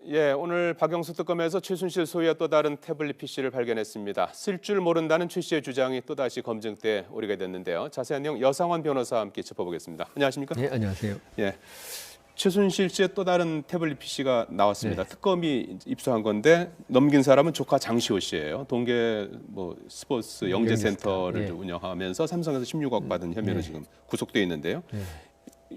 예, 오늘 박영수 특검에서 최순실 소유의 또 다른 태블릿 PC를 발견했습니다. 쓸 줄 모른다는 최 씨의 주장이 또다시 검증돼 오르게 됐는데요. 자세한 내용 여상원 변호사와 함께 짚어보겠습니다. 안녕하십니까? 네, 안녕하세요. 예, 최순실 씨의 또 다른 태블릿 PC가 나왔습니다. 네. 특검이 입수한 건데 넘긴 사람은 조카 장시호 씨예요. 동계 스포츠 영재센터를 네. 운영하면서 삼성에서 16억 받은 혐의로 네. 지금 구속돼 있는데요. 네.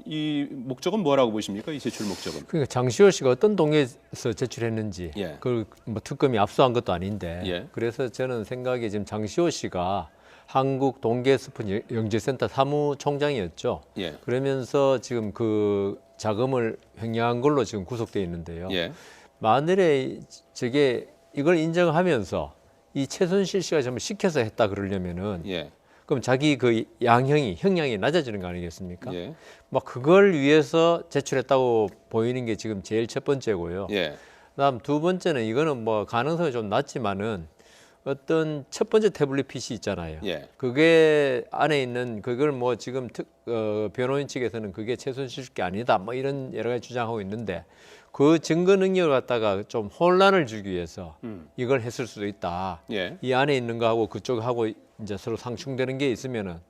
이 목적은 뭐라고 보십니까? 이 제출 목적은? 그러니까 장시호 씨가 어떤 동에서 제출했는지 예. 그걸 뭐 특검이 압수한 것도 아닌데 예. 그래서 저는 생각에 지금 장시호 씨가 한국 동계 스포츠 영재센터 사무총장이었죠. 예. 그러면서 지금 그 자금을 횡령한 걸로 지금 구속돼 있는데요. 예. 만일에 저게 이걸 인정하면서 이 최순실 씨가 정말 시켜서 했다 그러려면은 예. 그럼 자기 그 형량이 낮아지는 거 아니겠습니까? 예. 막 그걸 위해서 제출했다고 보이는 게 지금 제일 첫 번째고요. 예. 그다음 두 번째는 이거는 뭐 가능성이 좀 낮지만은 어떤 첫 번째 태블릿 PC 있잖아요. 예. 그게 안에 있는 그걸 뭐 지금 변호인 측에서는 그게 최순실 게 아니다. 뭐 이런 여러 가지 주장하고 있는데 그 증거 능력을 갖다가 좀 혼란을 주기 위해서 이걸 했을 수도 있다. 예. 이 안에 있는 거하고 그쪽하고 이제 서로 상충되는 게 있으면은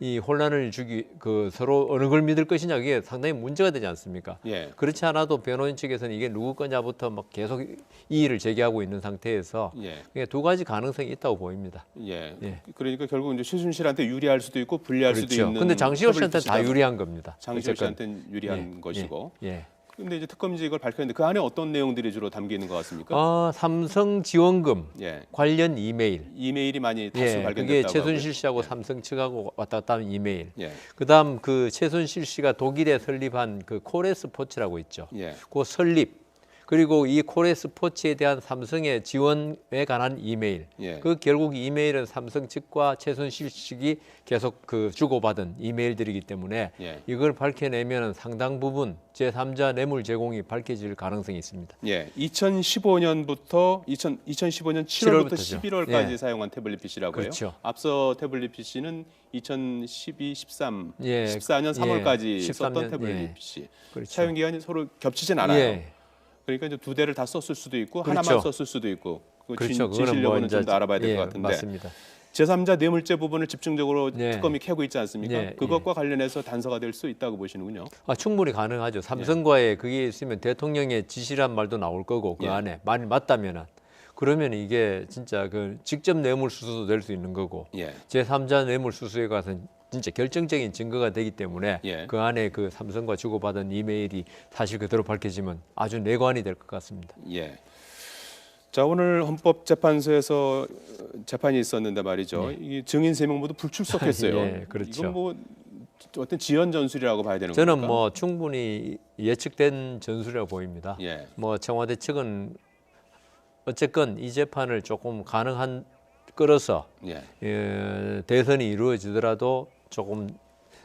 이 혼란을 주기 서로 어느 걸 믿을 것이냐 이게 상당히 문제가 되지 않습니까? 예. 그렇지 않아도 변호인 측에서는 이게 누구 거냐부터 막 계속 이의를 제기하고 있는 상태에서 예. 그냥 두 가지 가능성이 있다고 보입니다. 예. 예. 그러니까 결국 이제 최순실한테 유리할 수도 있고 불리할 수도 그렇죠. 있는. 근데 장시호 씨한테 다 태블릿이다. 유리한 겁니다. 장시호 어쨌건. 씨한테는 유리한 예. 것이고. 예. 근데 이제 특검이 이걸 발표했는데 그 안에 어떤 내용들이 주로 담겨 있는 것 같습니까? 삼성 지원금 예. 관련 이메일. 이메일이 많이 다수 예, 그게 발견됐다고 최순실 씨하고 하고요. 삼성 측하고 왔다 갔다 하는 이메일. 예. 그다음 그 최순실 씨가 독일에 설립한 그 코레스포츠라고 있죠. 예. 그 설립 그리고 이 코레스포츠에 대한 삼성의 지원에 관한 이메일. 예. 그 결국 이메일은 삼성 측과 최순실 측이 계속 그 주고받은 이메일들이기 때문에 예. 이걸 밝혀내면 상당 부분 제3자 뇌물 제공이 밝혀질 가능성이 있습니다. 예. 2015년부터 2015년 7월부터 7월부터죠. 11월까지 예. 사용한 태블릿 PC라고요. 그렇죠. 앞서 태블릿 PC는 2012, 13, 예. 14년 3월까지 썼던 13년, 태블릿 예. PC. 그렇죠. 사용 기간이 서로 겹치진 않아요. 예. 그러니까 이제 두 대를 다 썼을 수도 있고 그렇죠. 하나만 썼을 수도 있고 그 그렇죠. 진실 그거는 뭐 여부는 좀 이제 더 알아봐야 될 것 예, 같은데 맞습니다. 제3자 뇌물죄 부분을 집중적으로 네. 특검이 캐고 있지 않습니까? 네, 그것과 관련해서 단서가 될 수 있다고 보시는군요. 충분히 가능하죠. 삼성과의 그게 있으면 대통령의 지시란 말도 나올 거고 그 예. 안에 만일 맞다면은 그러면 이게 진짜 그 직접 뇌물 수수도 될 수 있는 거고 예. 제3자 뇌물 수수에 가서는 진짜 결정적인 증거가 되기 때문에 예. 그 안에 그 삼성과 주고받은 이메일이 사실 그대로 밝혀지면 아주 내관이 될 것 같습니다. 예. 자, 오늘 헌법재판소에서 재판이 있었는데 말이죠. 이 증인 3명 모두 불출석했어요. 예, 그렇죠. 이건 뭐 어떤 지연 전술이라고 봐야 되는 저는 겁니까? 뭐 충분히 예측된 전술이라고 보입니다. 예. 뭐 청와대 측은 어쨌건 이 재판을 조금 가능한 끌어서 예. 대선이 이루어지더라도 조금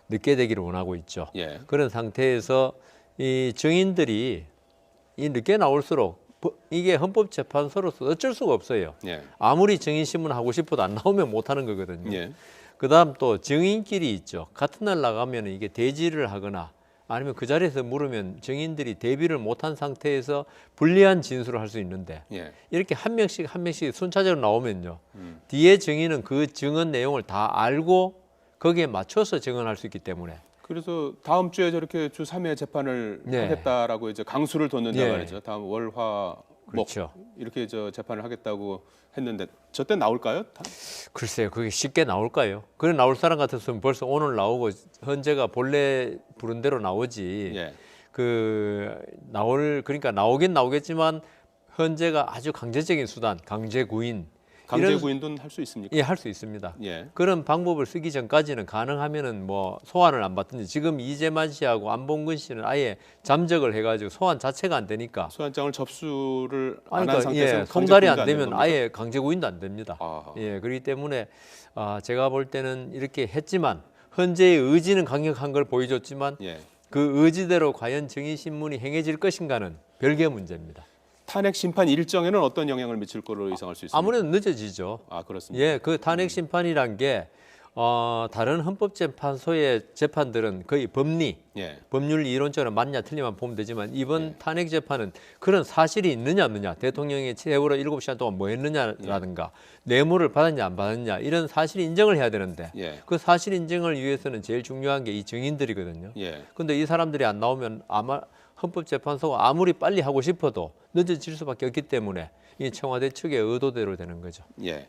늦게 되기를 원하고 있죠. 예. 그런 상태에서 이 증인들이 이 늦게 나올수록 이게 헌법재판소로서 어쩔 수가 없어요. 예. 아무리 증인 신문하고 싶어도 안 나오면 못 하는 거거든요. 예. 그다음 또 증인끼리 있죠. 같은 날 나가면 이게 대지를 하거나 아니면 그 자리에서 물으면 증인들이 대비를 못한 상태에서 불리한 진술을 할 수 있는데 예. 이렇게 한 명씩 순차적으로 나오면요. 뒤에 증인은 그 증언 내용을 다 알고 거기에 맞춰서 증언할 수 있기 때문에 그래서 다음 주에 저렇게 주 3회 재판을 네. 하겠다라고 이제 강수를 뒀는데 예. 말이죠. 다음 월, 화, 목 그렇죠. 이렇게 재판을 하겠다고 했는데 저 때 나올까요? 글쎄요, 그게 쉽게 나올까요? 그래 나올 사람 같았으면 벌써 오늘 나오고 헌재가 본래 부른 대로 나오지. 예. 그러니까 나오긴 나오겠지만 헌재가 아주 강제적인 수단, 강제 구인 강제 구인도 할 수 있습니까? 예, 할 수 있습니다. 예. 그런 방법을 쓰기 전까지는 가능하면은 뭐 소환을 안 받든지 지금 이재만 씨하고 안봉근 씨는 아예 잠적을 해가지고 소환 자체가 안 되니까. 소환장을 접수를 안 아니, 한 그러니까 상태에서 송달이 강제 안 구인도 되면 되는 아예 강제 구인도 안 됩니다. 아하. 예, 그렇기 때문에 제가 볼 때는 이렇게 했지만 헌재의 의지는 강력한 걸 보여줬지만 예. 그 의지대로 과연 증인 신문이 행해질 것인가는 별개의 문제입니다. 탄핵 심판 일정에는 어떤 영향을 미칠 거로 예상할 수 있습니까? 아무래도 늦어지죠. 아, 그렇습니다. 예, 그 탄핵 심판이란 게 다른 헌법재판소의 재판들은 거의 법리, 예. 법률 이론적으로 맞냐 틀리만 보면 되지만 이번 예. 탄핵 재판은 그런 사실이 있느냐 없느냐, 대통령이 세월호 7시간 동안 뭐 했느냐라든가 뇌물을 받았냐 안 받았냐 이런 사실 인정을 해야 되는데 예. 그 사실 인정을 위해서는 제일 중요한 게 이 증인들이거든요. 예. 근데 이 사람들이 안 나오면 아마 헌법재판소가 아무리 빨리 하고 싶어도 늦어질 수밖에 없기 때문에 이 청와대 측의 의도대로 되는 거죠. 예.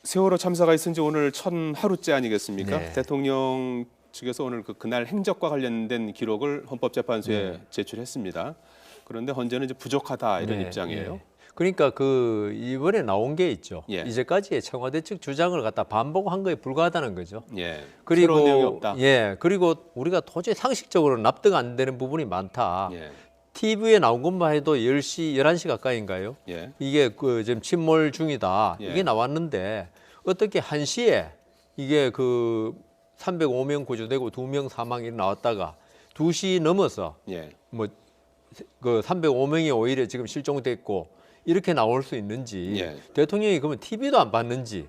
세월호 참사가 있은 지 오늘 1000하루째 아니겠습니까? 네. 대통령 측에서 오늘 그날 행적과 관련된 기록을 헌법재판소에 제출했습니다. 그런데 헌재는 이제 부족하다 이런 입장이에요. 예. 그러니까 그 이번에 나온 게 있죠. 예. 이제까지의 청와대 측 주장을 갖다 반복한 거에 불과하다는 거죠. 예. 그리고 새로운 내용이 없다. 예. 그리고 우리가 도저히 상식적으로 납득 안 되는 부분이 많다. 예. TV에 나온 것만 해도 10시, 11시 가까이인가요? 예. 이게 그 지금 침몰 중이다. 예. 이게 나왔는데 어떻게 1시에 이게 그 305명 구조되고 2명 사망이 나왔다가 2시 넘어서 예. 뭐 그 305명이 오히려 지금 실종됐고 이렇게 나올 수 있는지 예. 대통령이 그러면 TV도 안 봤는지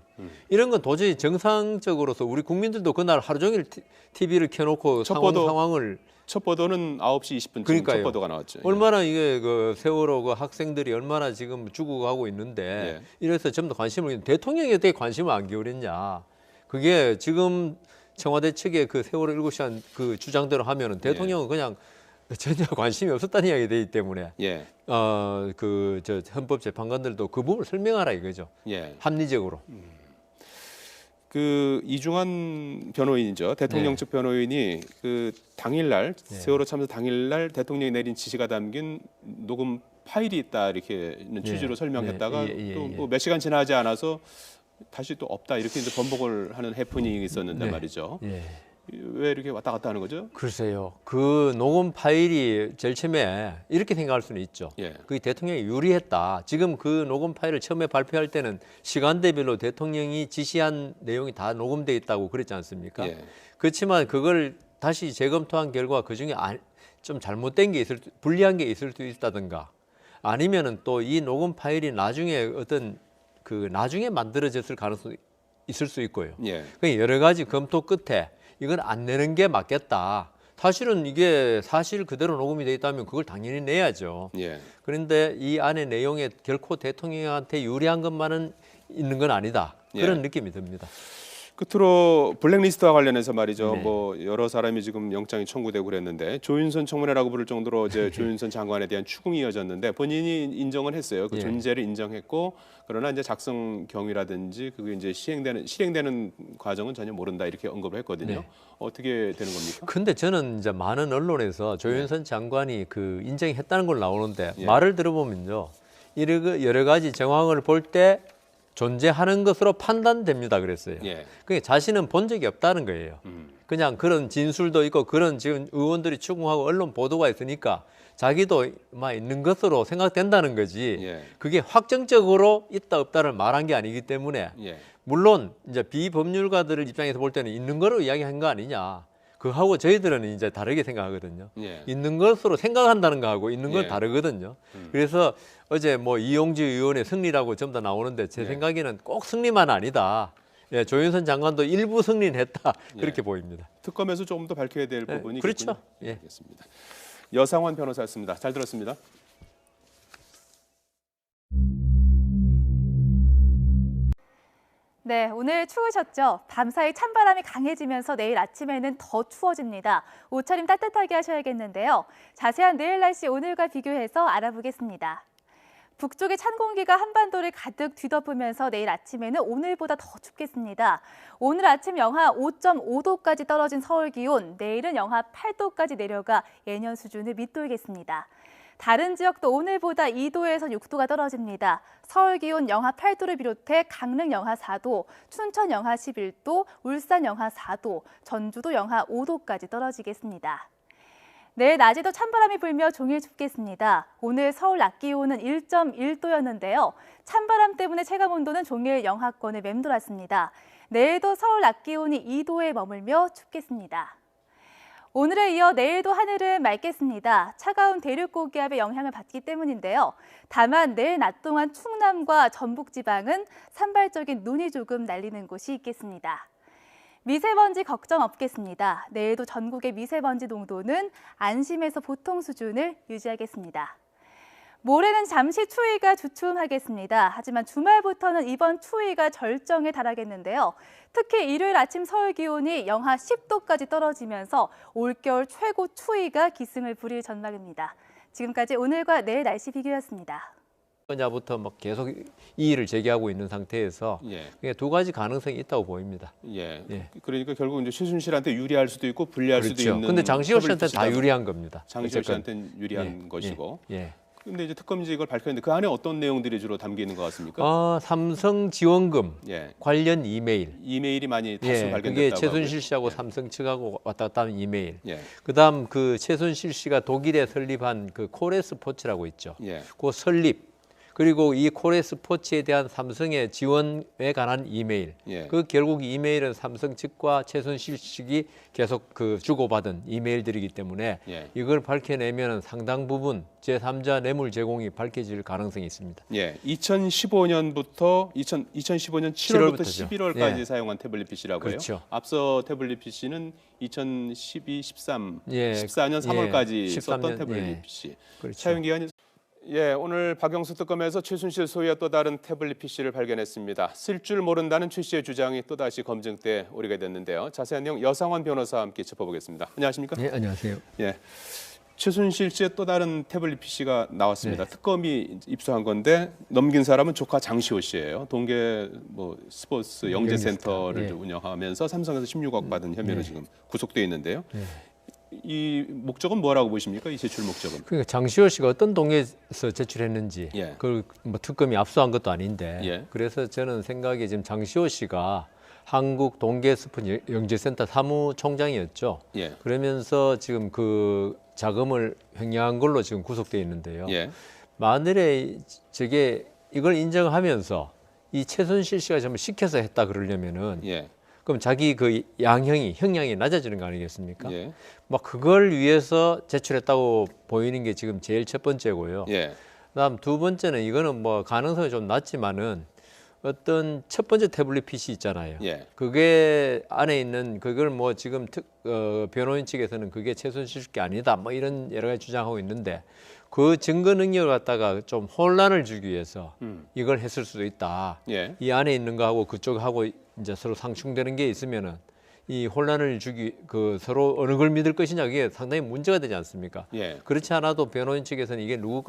이런 건 도저히 정상적으로서 우리 국민들도 그날 하루 종일 TV를 켜놓고 첫 보도 상황을 첫 보도는 9시 20분쯤 그러니까요. 첫 보도가 나왔죠. 예. 얼마나 이게 그 세월호 그 학생들이 얼마나 지금 죽어가고 있는데 예. 이래서 좀 더 관심을 대통령이 어떻게 관심을 안 기울였냐. 그게 지금 청와대 측의 그 세월호 7시간 그 주장대로 하면은 대통령은 그냥 전혀 관심이 없었다는 이야기 되기 때문에 예. 그 저 헌법재판관들도 그 부분을 설명하라 이거죠. 예. 합리적으로. 그 이중환 변호인이죠. 대통령 네. 측 변호인이 그 당일날 세월호 참사 당일날 대통령이 내린 지시가 담긴 녹음 파일이 있다 이렇게 취지로 설명했다가 또 뭐 몇 시간 지나지 않아서 다시 또 없다 이렇게 이제 번복을 하는 해프닝이 있었는데 네. 말이죠. 예. 왜 이렇게 왔다 갔다 하는 거죠? 글쎄요. 그 녹음 파일이 제일 처음에 이렇게 생각할 수는 있죠. 예. 그게 대통령이 유리했다. 지금 그 녹음 파일을 처음에 발표할 때는 시간대별로 대통령이 지시한 내용이 다 녹음돼 있다고 그랬지 않습니까? 예. 그렇지만 그걸 다시 재검토한 결과 그중에 좀 잘못된 게 불리한 게 있을 수 있다든가 아니면은 또 이 녹음 파일이 나중에 어떤 그 나중에 만들어졌을 가능성이 있을 수 있고요. 예. 그러니까 여러 가지 검토 끝에 이건 안 내는 게 맞겠다. 사실은 이게 사실 그대로 녹음이 돼 있다면 그걸 당연히 내야죠. 예. 그런데 이 안에 내용에 결코 대통령한테 유리한 것만은 있는 건 아니다. 그런 예. 느낌이 듭니다. 끝으로 블랙리스트와 관련해서 말이죠. 네. 뭐 여러 사람이 지금 영장이 청구되고 그랬는데 조윤선 청문회라고 부를 정도로 이제 조윤선 장관에 대한 추궁이 이어졌는데 본인이 인정을 했어요. 그 예. 존재를 인정했고 그러나 이제 작성 경위라든지 그게 이제 실행되는 과정은 전혀 모른다 이렇게 언급을 했거든요. 네. 어떻게 되는 겁니까? 근데 저는 이제 많은 언론에서 조윤선 장관이 그 인정했다는 걸 나오는데 예. 말을 들어보면요. 여러 가지 정황을 볼 때 존재하는 것으로 판단됩니다. 그랬어요. 예. 그게 자신은 본 적이 없다는 거예요. 그냥 그런 진술도 있고 그런 지금 의원들이 추궁하고 언론 보도가 있으니까 자기도 막 있는 것으로 생각된다는 거지. 예. 그게 확정적으로 있다 없다를 말한 게 아니기 때문에 예. 물론 이제 비법률가들 입장에서 볼 때는 있는 거로 이야기한 거 아니냐. 그하고 저희들은 이제 다르게 생각하거든요. 예. 있는 것으로 생각한다는 거하고 있는 건 예. 다르거든요. 그래서 어제 뭐 이용주 의원의 승리라고 전부 다 나오는데 제 예. 생각에는 꼭 승리만 아니다. 예, 조윤선 장관도 일부 승리는 했다. 그렇게 보입니다. 특검에서 조금 더 밝혀야 될 예, 부분이 그렇죠. 있겠군요. 예. 알겠습니다. 여상환 변호사였습니다. 잘 들었습니다. 네, 오늘 추우셨죠? 밤사이 찬바람이 강해지면서 내일 아침에는 더 추워집니다. 옷차림 따뜻하게 하셔야겠는데요. 자세한 내일 날씨 오늘과 비교해서 알아보겠습니다. 북쪽의 찬 공기가 한반도를 가득 뒤덮으면서 내일 아침에는 오늘보다 더 춥겠습니다. 오늘 아침 영하 5.5도까지 떨어진 서울 기온, 내일은 영하 8도까지 내려가 예년 수준을 밑돌겠습니다. 다른 지역도 오늘보다 2도에서 6도가 떨어집니다. 서울 기온 영하 8도를 비롯해 강릉 영하 4도, 춘천 영하 11도, 울산 영하 4도, 전주도 영하 5도까지 떨어지겠습니다. 내일 낮에도 찬바람이 불며 종일 춥겠습니다. 오늘 서울 낮 기온은 1.1도였는데요. 찬바람 때문에 체감온도는 종일 영하권을 맴돌았습니다. 내일도 서울 낮 기온이 2도에 머물며 춥겠습니다. 오늘에 이어 내일도 하늘은 맑겠습니다. 차가운 대륙 고기압의 영향을 받기 때문인데요. 다만 내일 낮 동안 충남과 전북 지방은 산발적인 눈이 조금 날리는 곳이 있겠습니다. 미세먼지 걱정 없겠습니다. 내일도 전국의 미세먼지 농도는 안심에서 보통 수준을 유지하겠습니다. 모레는 잠시 추위가 주춤하겠습니다. 하지만 주말부터는 이번 추위가 절정에 달하겠는데요. 특히 일요일 아침 서울 기온이 영하 10도까지 떨어지면서 올겨울 최고 추위가 기승을 부릴 전망입니다. 지금까지 오늘과 내일 날씨 비교였습니다. 자부터 막 계속 이의를 제기하고 있는 상태에서 예. 두 가지 가능성이 있다고 보입니다. 예. 예. 그러니까 결국 이제 최순실한테 유리할 수도 있고 불리할 수도 그렇죠. 있는. 근데 장시호 씨한테는 다 유리한 겁니다. 장시호 어쨌건. 씨한테는 유리한 것이고. 예. 근데 이제 특검이 이걸 밝혔는데 그 안에 어떤 내용들이 주로 담겨 있는 것 같습니까? 삼성 지원금 예. 관련 이메일. 이메일이 많이 다수 예, 발견됐다고 그게 최순실 하고요. 씨하고 삼성 측하고 왔다 갔다 하는 이메일. 예. 그다음 그 최순실 씨가 독일에 설립한 그 코레스포츠라고 있죠. 예. 그 설립 그리고 이 코레스포츠에 대한 삼성의 지원에 관한 이메일. 예. 그 결국 이메일은 삼성 측과 최순실 측이 계속 그 주고받은 이메일들이기 때문에 예. 이걸 밝혀내면 상당 부분 제3자 뇌물 제공이 밝혀질 가능성이 있습니다. 예, 2015년부터 2015년 7월부터 7월부터죠. 11월까지 예. 사용한 태블릿 PC라고요. 그렇죠. 앞서 태블릿 PC는 2012, 13, 예. 14년 3월까지 13년, 썼던 태블릿 예. PC. 그렇죠. 사용 기간이 오늘 박영수 특검에서 최순실 소유와 또 다른 태블릿 PC를 발견했습니다. 쓸 줄 모른다는 최 씨의 주장이 또다시 검증돼 오르게 됐는데요. 자세한 내용 여상원 변호사와 함께 짚어보겠습니다. 안녕하십니까? 네, 안녕하세요. 예. 최순실 씨의 또 다른 태블릿 PC가 나왔습니다. 네. 특검이 입수한 건데 넘긴 사람은 조카 장시호 씨예요. 동계 스포츠 영재센터를 네. 운영하면서 삼성에서 16억 받은 혐의로 네. 지금 구속돼 있는데요. 네. 이 목적은 뭐라고 보십니까? 이 제출 목적은? 그러니까 장시호 씨가 어떤 동에서 제출했는지 예. 그걸 뭐 특검이 압수한 것도 아닌데 예. 그래서 저는 생각에 지금 장시호 씨가 한국 동계 스포츠 영재센터 사무총장이었죠. 예. 그러면서 지금 그 자금을 횡령한 걸로 지금 구속돼 있는데요. 예. 만일에 저게 이걸 인정하면서 이 최순실 씨가 좀 시켜서 했다 그러려면은 예. 그럼 자기 그 형량이 낮아지는 거 아니겠습니까? 예. 막 그걸 위해서 제출했다고 보이는 게 지금 제일 첫 번째고요. 예. 그다음 두 번째는 이거는 뭐 가능성이 좀 낮지만은 어떤 첫 번째 태블릿 PC 있잖아요. 예. 그게 안에 있는 그걸 뭐 지금 변호인 측에서는 그게 최순실 게 아니다. 뭐 이런 여러 가지 주장하고 있는데 그 증거 능력을 갖다가 좀 혼란을 주기 위해서 이걸 했을 수도 있다. 예. 이 안에 있는 거하고 그쪽하고 이제 서로 상충되는 게 있으면은 이 혼란을 주기 그 서로 어느 걸 믿을 것이냐 그게 상당히 문제가 되지 않습니까? 예. 그렇지 않아도 변호인 측에서는 이게 누구